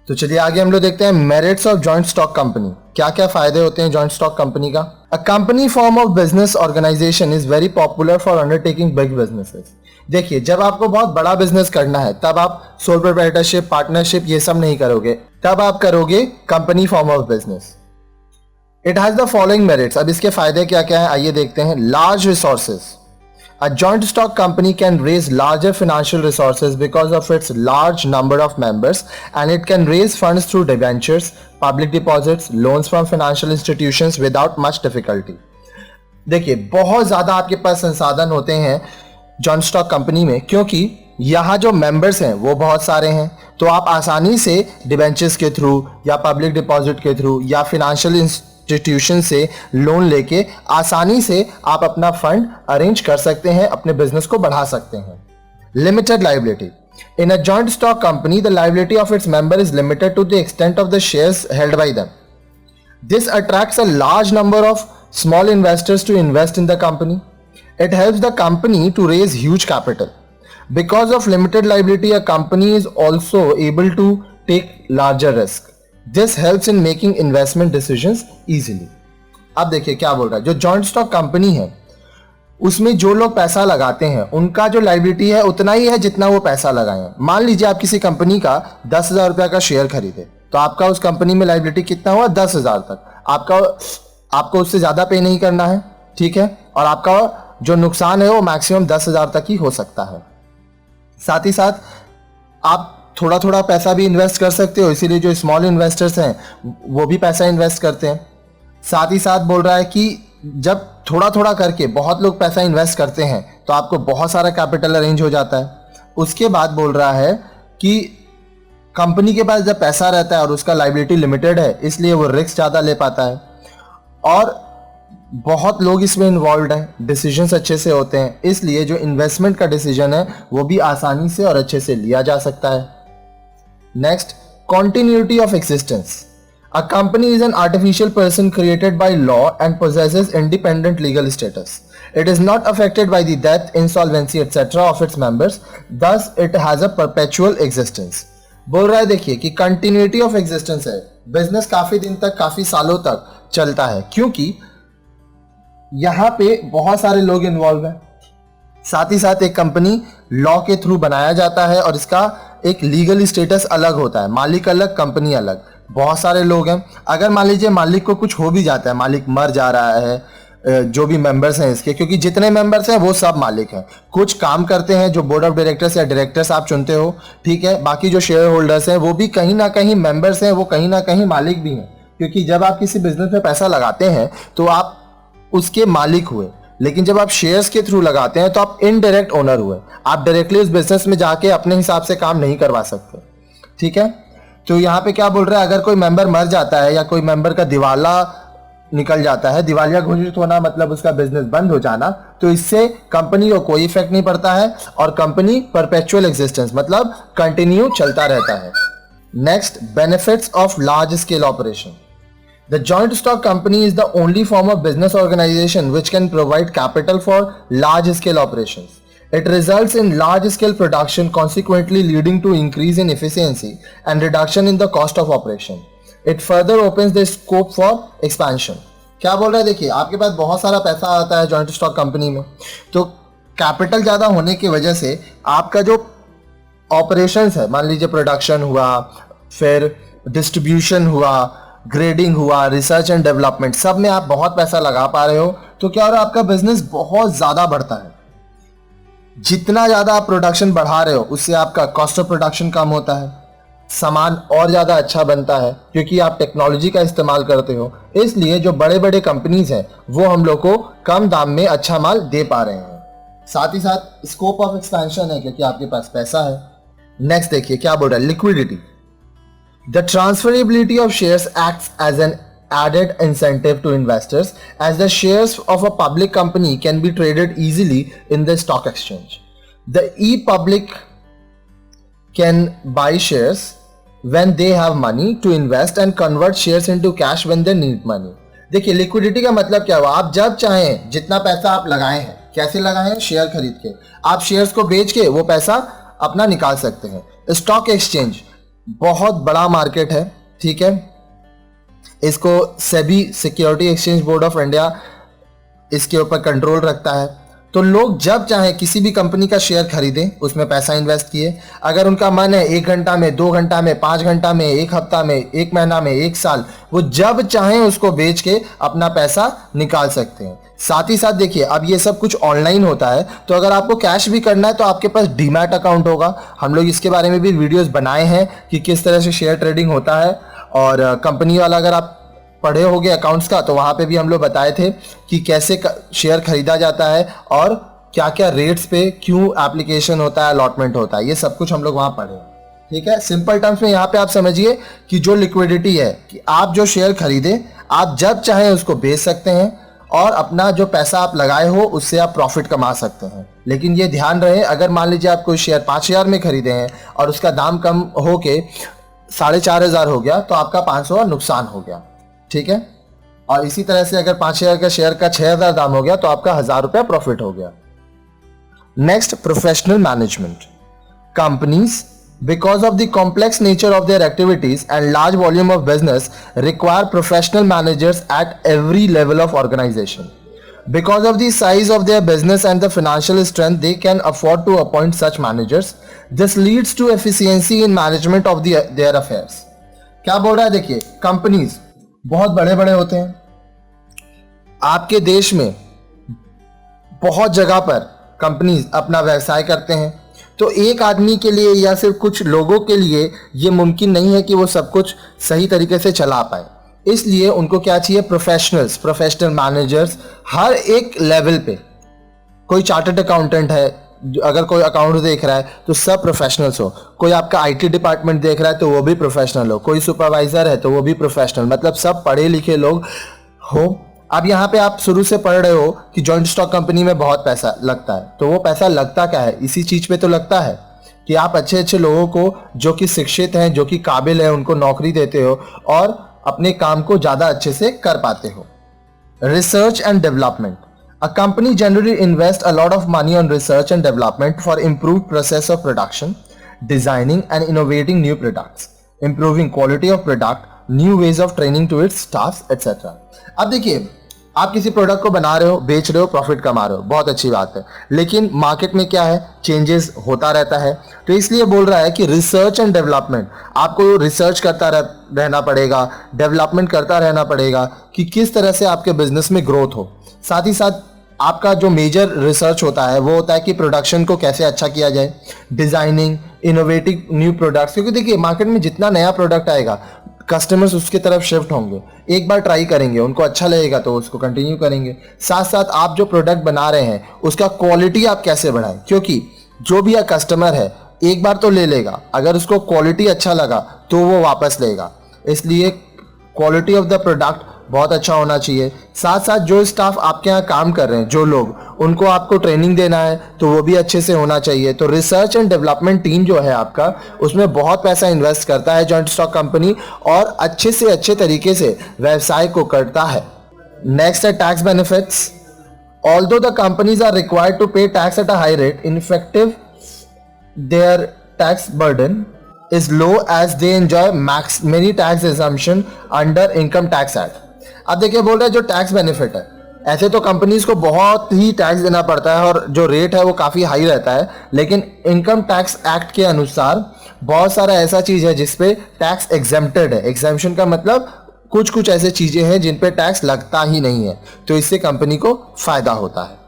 तो चलिए आगे हम लोग देखते हैं merits of joint stock company. क्या क्या फायदे होते हैं जॉइंट स्टॉक कंपनी का। A company form of business organisation is very popular for undertaking big businesses. देखिए, जब आपको बहुत बड़ा बिजनेस करना है तब आप सोल प्रोप्राइटरशिप, पार्टनरशिप ये सब नहीं करोगे, तब आप करोगे company form of business. It has the following merits. अब इसके फायदे क्या क्या है आइए देखते हैं। Large resources. A joint stock company can raise larger financial resources because of its large number of members, and it can raise funds through debentures, public deposits, loans from financial institutions without much difficulty. देखिए, बहुत ज़्यादा आपके पास संसाधन होते हैं joint stock company में, क्योंकि यहाँ जो मेंबर्स हैं वो बहुत सारे हैं, तो आप आसानी से डिबेंचर्स के थ्रू या पब्लिक डिपॉजिट के थ्रू या फिनेंशियल इंस्टीट्यूशन से लोन लेके आसानी से आप अपना फंड अरेंज कर सकते हैं, अपने बिजनेस को बढ़ा सकते हैं। Limited liability. In a joint stock company the liability of its member is limited to the extent of the shares held by them. This attracts a large number of small investors to invest in the company. It helps the company to raise huge capital. Because of limited liability, a company is also able to take larger risk. This helps in making investment decisions easily. अब देखिए क्या बोल रहा है, जो joint stock company है उसमें जो लोग पैसा लगाते हैं उनका जो लायबिलिटी है उतना ही है जितना वो पैसा लगाए हैं। मान लीजिए आप किसी कंपनी का 10,000 रुपया का शेयर खरीदे, तो आपका उस कंपनी में लायबिलिटी कितना हुआ, 10,000 तक। आपको उससे ज्यादा पे नहीं करना है, ठीक है, और आपका जो नुकसान है वो मैक्सिमम 10,000 तक ही हो सकता है। साथ ही साथ आप थोड़ा थोड़ा पैसा भी इन्वेस्ट कर सकते हो, इसीलिए जो स्मॉल इन्वेस्टर्स हैं वो भी पैसा इन्वेस्ट करते हैं। साथ ही साथ बोल रहा है कि जब थोड़ा थोड़ा करके बहुत लोग पैसा इन्वेस्ट करते हैं तो आपको बहुत सारा कैपिटल अरेंज हो जाता है। उसके बाद बोल रहा है कि कंपनी के पास जब पैसा रहता है और उसका लायबिलिटी लिमिटेड है, इसलिए वो रिस्क ज़्यादा ले पाता है और बहुत लोग इसमें इन्वॉल्व हैं, डिसीजंस अच्छे से होते हैं, इसलिए जो इन्वेस्टमेंट का डिसीजन है वो भी आसानी से और अच्छे से लिया जा सकता है। Next, continuity of existence. A company is an artificial person created by law and possesses independent legal status. It is not affected by the death, insolvency, etc. of its members. Thus, it has a perpetual existence. बोल रहा है देखिए कि continuity of existence है, business काफी दिन तक, काफी सालों तक चलता है, क्योंकि यहां पे बहुत सारे लोग इन्वॉल्व हैं। साथ ही साथ एक कंपनी लॉ के थ्रू बनाया जाता है और इसका एक लीगल स्टेटस अलग होता है, मालिक अलग, कंपनी अलग, बहुत सारे लोग हैं। अगर मान लीजिए मालिक को कुछ हो भी जाता है, मालिक मर जा रहा है, जो भी मेंबर्स हैं इसके, क्योंकि जितने मेंबर्स हैं वो सब मालिक हैं, कुछ काम करते हैं जो बोर्ड ऑफ डायरेक्टर्स या डायरेक्टर्स आप चुनते हो, ठीक है, बाकी जो शेयर होल्डर्स हैं वो भी कहीं ना कहीं मेंबर्स हैं, वो कहीं ना कहीं मालिक भी हैं, क्योंकि जब आप किसी बिजनेस में पैसा लगाते हैं तो आप उसके मालिक हुए, लेकिन जब आप शेयर्स के थ्रू लगाते हैं तो आप इनडायरेक्ट ओनर हुए। आप डायरेक्टली उस बिजनेस में जाके अपने हिसाब से काम नहीं करवा सकते, ठीक है। तो यहाँ पे क्या बोल रहा है, अगर कोई मेंबर मर जाता है या कोई मेंबर का दिवाला निकल जाता है, दिवालिया घोषित होना मतलब उसका बिजनेस बंद हो जाना, तो इससे कंपनी को कोई इफेक्ट नहीं पड़ता है और कंपनी परपेचुअल एग्जिस्टेंस मतलब कंटिन्यू चलता रहता है। Next, benefits of large scale operation. The joint stock company is the only form of business organization which can provide capital for large scale operations. It results in large scale production, consequently leading to increase in efficiency and reduction in the cost of operation. It further opens the scope for expansion. क्या बोल रहा है देखिए, आपके पास बहुत सारा पैसा आता है जॉइंट स्टॉक कंपनी में, तो कैपिटल ज़्यादा होने की वजह से आपका जो ऑपरेशंस है, मान लीजिए प्रोडक्शन हुआ, फिर डिस्ट्रीब्यूशन हुआ, ग्रेडिंग हुआ, रिसर्च एंड डेवलपमेंट, सब में आप बहुत पैसा लगा पा रहे हो, तो क्या हो रहा है, आपका बिजनेस बहुत ज़्यादा बढ़ता है। जितना ज़्यादा आप प्रोडक्शन बढ़ा रहे हो उससे आपका कॉस्ट ऑफ प्रोडक्शन कम होता है, सामान और ज़्यादा अच्छा बनता है क्योंकि आप टेक्नोलॉजी का इस्तेमाल करते हो, इसलिए जो बड़े बड़े कंपनीज हैं वो हम लोग को कम दाम में अच्छा माल दे पा रहे हैं। साथ ही साथ स्कोप ऑफ एक्सपेंशन है क्योंकि आपके पास पैसा है। नेक्स्ट देखिए क्या बोल रहा है, liquidity. The transferability of shares acts as an added incentive to investors, as the shares of a public company can be traded easily in the stock exchange. The e-public can buy shares when they have money to invest and convert shares into cash when they need money. देखिए liquidity का मतलब क्या हुआ, आप जब चाहें जितना पैसा आप लगाए हैं, कैसे लगाए हैं, शेयर खरीद के, आप शेयर्स को बेच के वो पैसा अपना निकाल सकते हैं। स्टॉक एक्सचेंज बहुत बड़ा मार्केट है, ठीक है। इसको SEBI security exchange board of India इसके ऊपर कंट्रोल रखता है। तो लोग जब चाहे किसी भी कंपनी का शेयर खरीदें, उसमें पैसा इन्वेस्ट किए। अगर उनका मन है 1 घंटा में, 2 घंटा में, 5 घंटा में, 1 हफ्ता में, 1 महीना में, 1 साल, वो जब चाहें उसको बेच के अपना पैसा निकाल सकते हैं। साथ ही साथ देखिए, अब ये सब कुछ ऑनलाइन होता है, तो अगर आपको कैश भी करना है तो आपके पास डीमैट अकाउंट होगा। हम लोग इसके बारे में भी वीडियोस बनाए हैं कि किस तरह से शेयर ट्रेडिंग होता है। और कंपनी वाला अगर आप पढ़े होंगे अकाउंट्स का, तो वहां पे भी हम लोग बताए थे कि कैसे शेयर खरीदा जाता है और क्या क्या रेट्स पे क्यों एप्लीकेशन होता है, अलॉटमेंट होता है, ये सब कुछ हम लोग वहां पढ़े। ठीक है, सिंपल टर्म्स में यहाँ पे आप समझिए कि जो लिक्विडिटी है, कि आप जो शेयर खरीदे आप जब चाहें उसको बेच सकते हैं और अपना जो पैसा आप लगाए हो उससे आप प्रॉफिट कमा सकते हैं। लेकिन ये ध्यान रहे, अगर मान लीजिए आप कोई शेयर 5,000 में खरीदे हैं और उसका दाम कम होके 4,500 हो गया, तो आपका 500 नुकसान हो गया। ठीक है, और इसी तरह से अगर 5,000 का शेयर का 6,000 दाम हो गया तो आपका 1,000 रुपया प्रॉफिट हो गया। Next, professional management. Companies, because of the complex nature of their activities and large volume of business, require professional managers at every level of organization. Because of the size of their business and the financial strength, they can afford to appoint such managers. This leads to efficiency in management of their affairs. क्या बोल रहा है, देखिए, companies बहुत बड़े बड़े होते हैं। आपके देश में बहुत जगह पर कंपनीज अपना व्यवसाय करते हैं, तो एक आदमी के लिए या सिर्फ कुछ लोगों के लिए ये मुमकिन नहीं है कि वो सब कुछ सही तरीके से चला पाए। इसलिए उनको क्या चाहिए, प्रोफेशनल्स, प्रोफेशनल मैनेजर्स हर एक लेवल पे। कोई चार्टर्ड अकाउंटेंट है, अगर कोई अकाउंट देख रहा है तो सब प्रोफेशनल्स हो। कोई आपका आईटी डिपार्टमेंट देख रहा है तो वो भी प्रोफेशनल हो। कोई सुपरवाइजर है तो वो भी प्रोफेशनल, मतलब सब पढ़े लिखे लोग हो। अब यहाँ पे आप शुरू से पढ़ रहे हो कि जॉइंट स्टॉक कंपनी में बहुत पैसा लगता है, तो वो पैसा लगता क्या है, इसी चीज पे तो लगता है कि आप अच्छे अच्छे लोगों को जो कि शिक्षित हैं, जो कि काबिल हैं, उनको नौकरी देते हो और अपने काम को ज्यादा अच्छे से कर पाते हो। Research and development. A company generally invests a lot of money on research and development for improved process of production, designing and innovating new products, improving quality of product, new ways of training to its staff, etc. अब देखिए, आप किसी product को बना रहे हो, बेच रहे हो, प्रॉफिट कमा रहे हो, बहुत अच्छी बात है। लेकिन मार्केट में क्या है, चेंजेस होता रहता है, तो इसलिए बोल रहा है कि रिसर्च एंड डेवलपमेंट, आपको रिसर्च करता रहना पड़ेगा, डेवलपमेंट करता रहना पड़ेगा कि किस तरह से आपके बिजनेस में ग्रोथ हो। साथ ही साथ आपका जो मेजर रिसर्च होता है वो होता है कि प्रोडक्शन को कैसे अच्छा किया जाए, डिजाइनिंग, इनोवेटिव न्यू प्रोडक्ट्स, क्योंकि देखिए मार्केट में जितना नया प्रोडक्ट आएगा कस्टमर्स उसके तरफ शिफ्ट होंगे, एक बार ट्राई करेंगे, उनको अच्छा लगेगा तो उसको कंटिन्यू करेंगे। साथ साथ आप जो प्रोडक्ट बना रहे हैं उसका क्वालिटी आप कैसे बढ़ाएं, क्योंकि जो भी कस्टमर है एक बार तो ले लेगा, अगर उसको क्वालिटी अच्छा लगा तो वो वापस लेगा। इसलिए क्वालिटी ऑफ द प्रोडक्ट बहुत अच्छा होना चाहिए। साथ साथ जो स्टाफ आपके यहाँ काम कर रहे हैं, जो लोग, उनको आपको ट्रेनिंग देना है तो वो भी अच्छे से होना चाहिए। तो रिसर्च एंड डेवलपमेंट टीम जो है आपका, उसमें बहुत पैसा इन्वेस्ट करता है जॉइंट स्टॉक कंपनी और अच्छे से अच्छे तरीके से व्यवसाय को करता है। नेक्स्ट है tax benefits. Although the companies are required to pay tax at a high rate, ineffective their tax burden is low as they enjoy many tax exemption under income tax act। अब देखिए, बोल रहे हैं जो tax benefit है, ऐसे तो companies को बहुत ही टैक्स देना पड़ता है और जो रेट है वो काफी हाई रहता है, लेकिन इनकम टैक्स एक्ट के अनुसार बहुत सारा ऐसा चीज है जिसपे टैक्स एग्जेम्प्टेड है। एग्जेम्पशन का मतलब कुछ कुछ ऐसे चीजें हैं जिन पे टैक्स लगता ही नहीं है, तो इससे कंपनी को फायदा होता है।